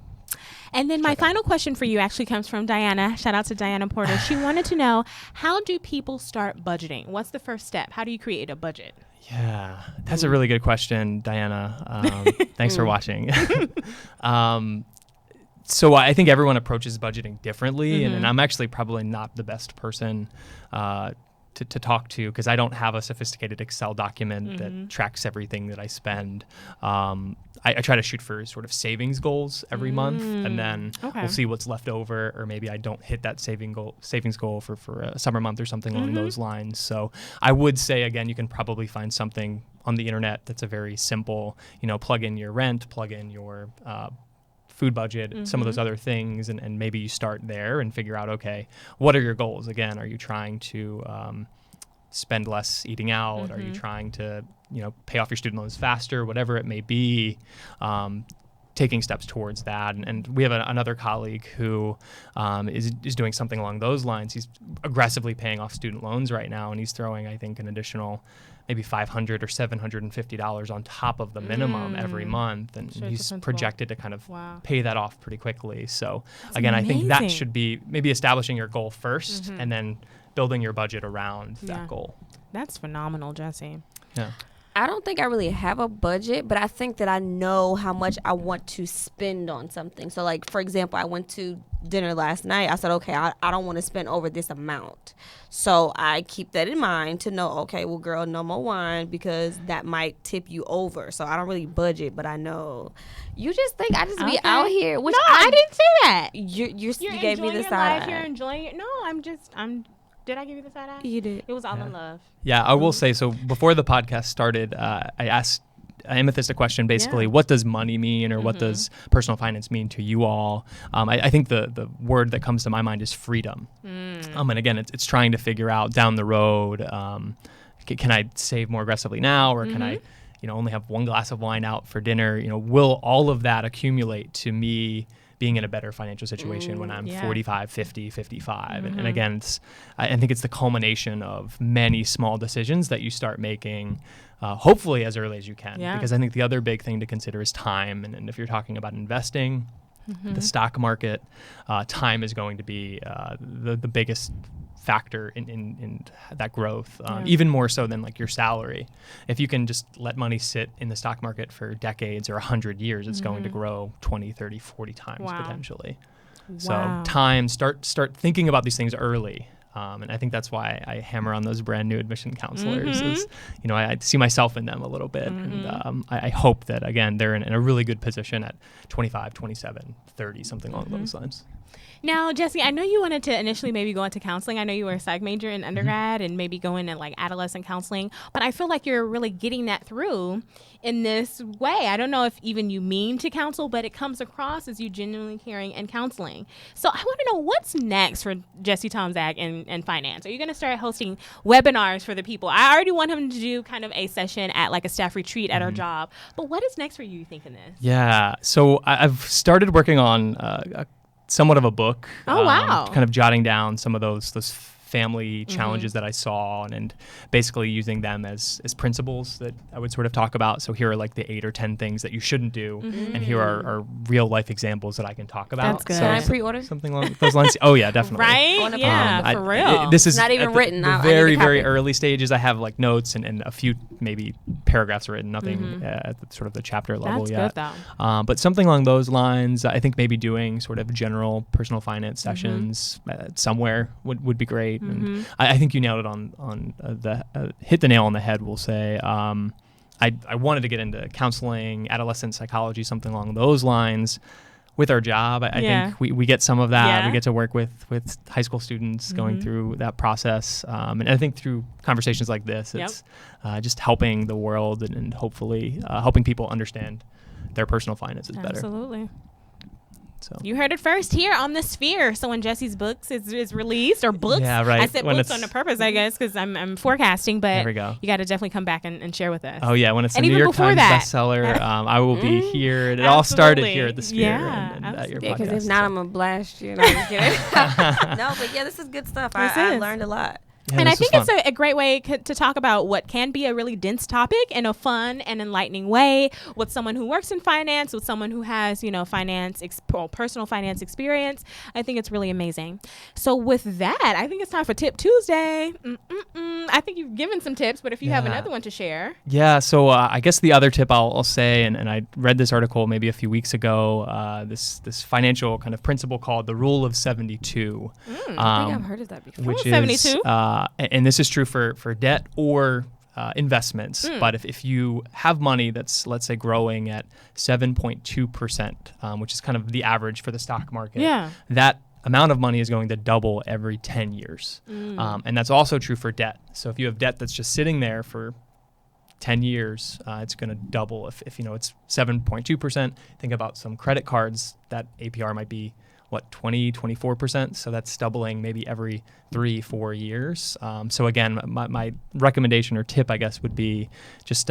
And then my final question for you actually comes from Diana. Shout out to Diana Porter. She wanted to know, how do people start budgeting? What's the first step? How do you create a budget? Yeah, that's a really good question, Diana. Thanks for watching. So I think everyone approaches budgeting differently, and I'm actually probably not the best person to talk to, because I don't have a sophisticated Excel document that tracks everything that I spend. I try to shoot for sort of savings goals every month, and then we'll see what's left over, or maybe I don't hit that savings goal for a summer month or something along those lines. So I would say, again, you can probably find something on the internet that's a very simple, plug in your rent, plug in your food budget, some of those other things, and maybe you start there and figure out, okay, what are your goals? Again, are you trying to spend less eating out? Are you trying to, pay off your student loans faster? Whatever it may be, taking steps towards that. And we have another colleague who is doing something along those lines. He's aggressively paying off student loans right now, and he's throwing, I think, an additional maybe $500 or $750 on top of the minimum every month, and he's projected to kind of pay that off pretty quickly. So again, I think that should be maybe establishing your goal first, and then building your budget around that goal. That's phenomenal, Jesse. Yeah. I don't think I really have a budget, but I think that I know how much I want to spend on something. So, like, for example, I went to dinner last night. I said, okay, I don't want to spend over this amount. So I keep that in mind to know, okay, well, girl, no more wine, because that might tip you over. So I don't really budget, but I know. You just think I just be out here. Which I didn't say that. You gave me the your side life. eye. You're enjoying it. No, did I give you the side eye? You did. It was all in love. Yeah, I will say, so before the podcast started, I asked Amethyst a question, basically, what does money mean, or what does personal finance mean to you all? I think the word that comes to my mind is freedom. And again, it's trying to figure out down the road, can I save more aggressively now, or can I only have one glass of wine out for dinner? Will all of that accumulate to me being in a better financial situation when I'm 45, 50, 55. And again, I think it's the culmination of many small decisions that you start making, hopefully as early as you can. Because I think the other big thing to consider is time. And if you're talking about investing, the stock market, time is going to be the biggest factor in that growth, even more so than like your salary. If you can just let money sit in the stock market for decades or 100 years, it's going to grow 20, 30, 40 times potentially. So time, start thinking about these things early. And I think that's why I hammer on those brand new admission counselors. Is, I see myself in them a little bit. And I hope that, again, they're in a really good position at 25, 27, 30, something along those lines. Now, Jesse, I know you wanted to initially maybe go into counseling. I know you were a psych major in undergrad and maybe go into like adolescent counseling, but I feel like you're really getting that through in this way. I don't know if even you mean to counsel, but it comes across as you genuinely caring and counseling. So I want to know what's next for Jesse Tomczak and finance. Are you going to start hosting webinars for the people? I already want him to do kind of a session at like a staff retreat at our job, but what is next for you think in this? Yeah, so I've started working on somewhat of a book. Oh, wow. Kind of jotting down some of those family challenges that I saw, and basically using them as principles that I would sort of talk about. So here are like the 8 or 10 things that you shouldn't do, and here are real life examples that I can talk about. That's good. So, Can I pre-order? something along those lines. Oh yeah, definitely. Right? Yeah, for real. This is Not even at written. The I need very, a very copy. early stages. I have like notes and a few maybe paragraphs written, nothing at sort of the chapter level That's yet. good though. But something along those lines, I think maybe doing sort of general personal finance sessions somewhere would be great. And I think you nailed it on hit the nail on the head, we'll say. I wanted to get into counseling, adolescent psychology, something along those lines. With our job, I think we get some of that. Yeah. We get to work with high school students going through that process. And I think through conversations like this, it's just helping the world and hopefully helping people understand their personal finances better. Absolutely. So. You heard it first here on The Sphere. So when Jesse's books is released, or books, Yeah, right. I said When books it's- on the purpose, I guess, because I'm forecasting, but There we go. you got to definitely come back and share with us. Oh yeah, when it's a And New even York before Times that. bestseller, I will be here. It all started here at the Sphere Yeah, and at your Yeah, because podcast. if not, I'm going to blast you. No, I'm just kidding. No, but yeah, this is good stuff. I is. learned a lot. Yeah, And I this was think it's fun. a great way to talk about what can be a really dense topic in a fun and enlightening way with someone who works in finance, with someone who has, personal finance experience. I think it's really amazing. So with that, I think it's time for Tip Tuesday. I think you've given some tips, but if you have Yeah. another one to share. Yeah, so I guess the other tip I'll say, and I read this article maybe a few weeks ago, this financial kind of principle called the Rule of 72. I think I've heard of that before. Which is 72. and this is true for debt or investments. But if you have money that's, let's say, growing at 7.2%, which is kind of the average for the stock market, that amount of money is going to double every 10 years. And that's also true for debt. So if you have debt that's just sitting there for 10 years, it's going to double. If it's 7.2%, think about some credit cards, that APR might be 24%. So that's doubling maybe every 3-4 years. So again, my recommendation or tip, I guess, would be just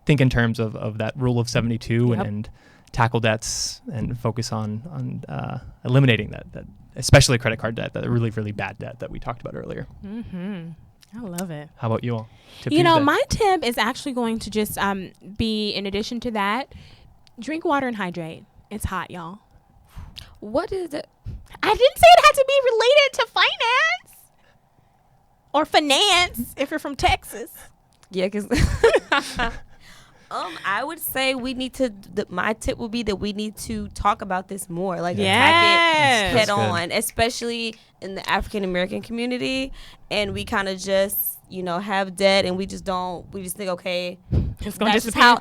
think in terms of that rule of 72 and tackle debts and focus on eliminating that, especially credit card debt, that really, really bad debt that we talked about earlier. I love it. How about you all? Tip You know, Tuesday. my tip is actually going to just be, in addition to that, drink water and hydrate. It's hot, y'all. What is it? I didn't say it had to be related to finance or finance if you're from Texas. Yeah, because I would say we need to. My tip would be that we need to talk about this more, like attack it head on, especially in the African American community, and we kind of just have debt, and we just think, okay, that's just how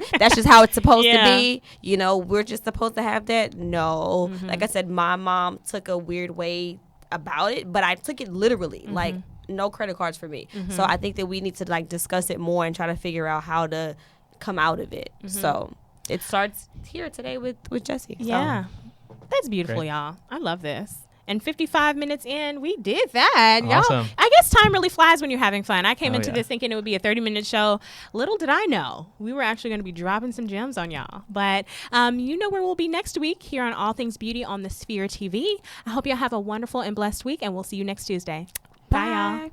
it's supposed to be. We're just supposed to have debt. No, like I said, my mom took a weird way about it, but I took it literally, like no credit cards for me. So I think that we need to discuss it more and try to figure out how to come out of it. So it starts here today with Jesse. Yeah, that's beautiful. Great. Y'all. I love this. And 55 minutes in, we did that. Awesome. Y'all, I guess time really flies when you're having fun. I came into this thinking it would be a 30-minute show. Little did I know we were actually going to be dropping some gems on y'all. But you know where we'll be next week here on All Things Beauty on the Sphere TV. I hope y'all have a wonderful and blessed week, and we'll see you next Tuesday. Bye y'all.